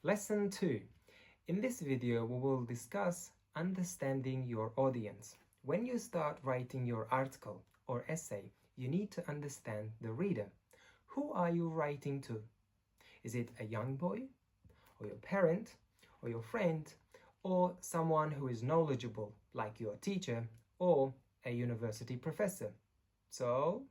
Lesson 2. In this video, we will discuss understanding your audience. When you start writing your article or essay, you need to understand the reader. Who are you writing to? Is it a young boy, or your parent, or your friend, or someone who is knowledgeable, like your teacher, or a university professor? So,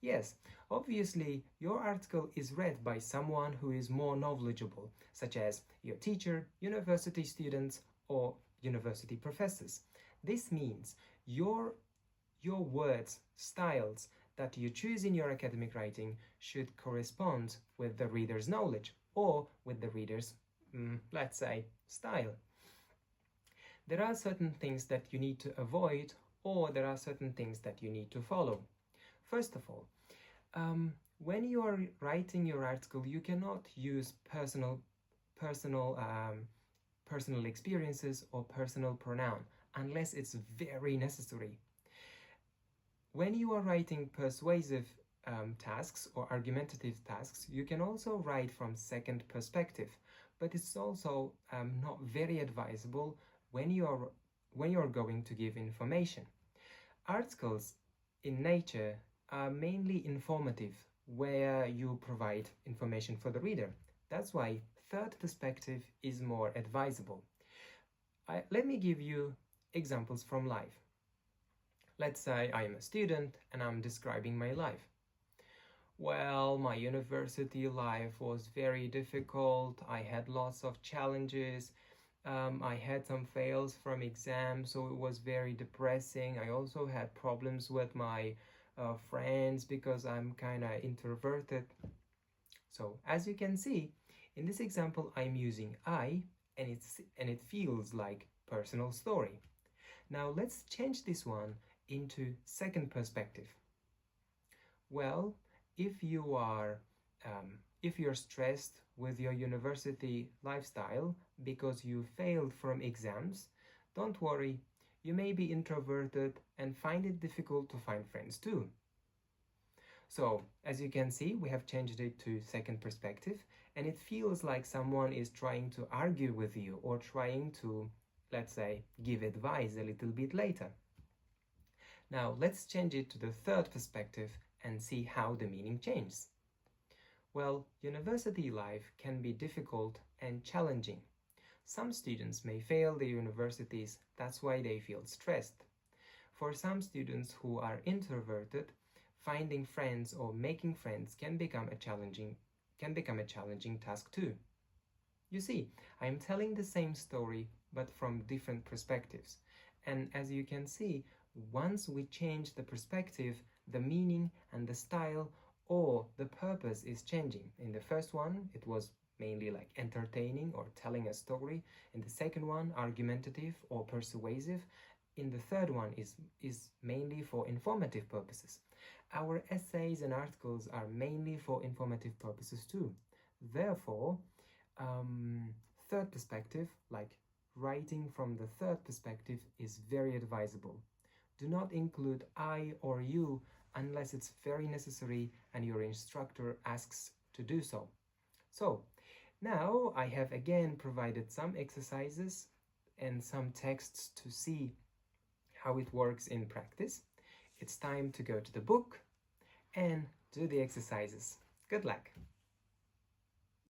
yes, obviously your article is read by someone who is more knowledgeable, such as your teacher, university students, or university professors. This means your words, styles that you choose in your academic writing should correspond with the reader's knowledge or with the reader's, let's say, style. There are certain things that you need to avoid, or there are certain things that you need to follow. First of all, when you are writing your article, you cannot use personal experiences or personal pronoun unless it's very necessary. When you are writing persuasive tasks or argumentative tasks, you can also write from second perspective, but it's also not very advisable when you're going to give information. Articles in nature are mainly informative, where you provide information for the reader. That's why third perspective is more advisable. Let me give you examples from life. Let's say I am a student and I'm describing my life. Well, my university life was very difficult. I had lots of challenges. I had some fails from exams, so it was very depressing. I also had problems with my friends because I'm kind of introverted. So as you can see, in this example, I'm using I, and it feels like personal story. Now let's change this one into second perspective. Well, if you're stressed with your university lifestyle because you failed from exams, don't worry, you may be introverted and find it difficult to find friends too. So, as you can see, we have changed it to second perspective, and it feels like someone is trying to argue with you or trying to, let's say, give advice a little bit later. Now, let's change it to the third perspective and see how the meaning changes. Well, university life can be difficult and challenging. Some students may fail their universities, that's why they feel stressed. For some students who are introverted, finding friends or making friends can become a challenging task too. You see, I am telling the same story but from different perspectives. And as you can see, once we change the perspective, the meaning and the style or the purpose is changing. In the first one, it was mainly like entertaining or telling a story. In the second one, argumentative or persuasive. In the third one is mainly for informative purposes. Our essays and articles are mainly for informative purposes too. Therefore, third perspective, like writing from the third perspective, is very advisable. Do not include I or you unless it's very necessary and your instructor asks to do so. So, now I have again provided some exercises and some texts to see how it works in practice. It's time to go to the book and do the exercises. Good luck!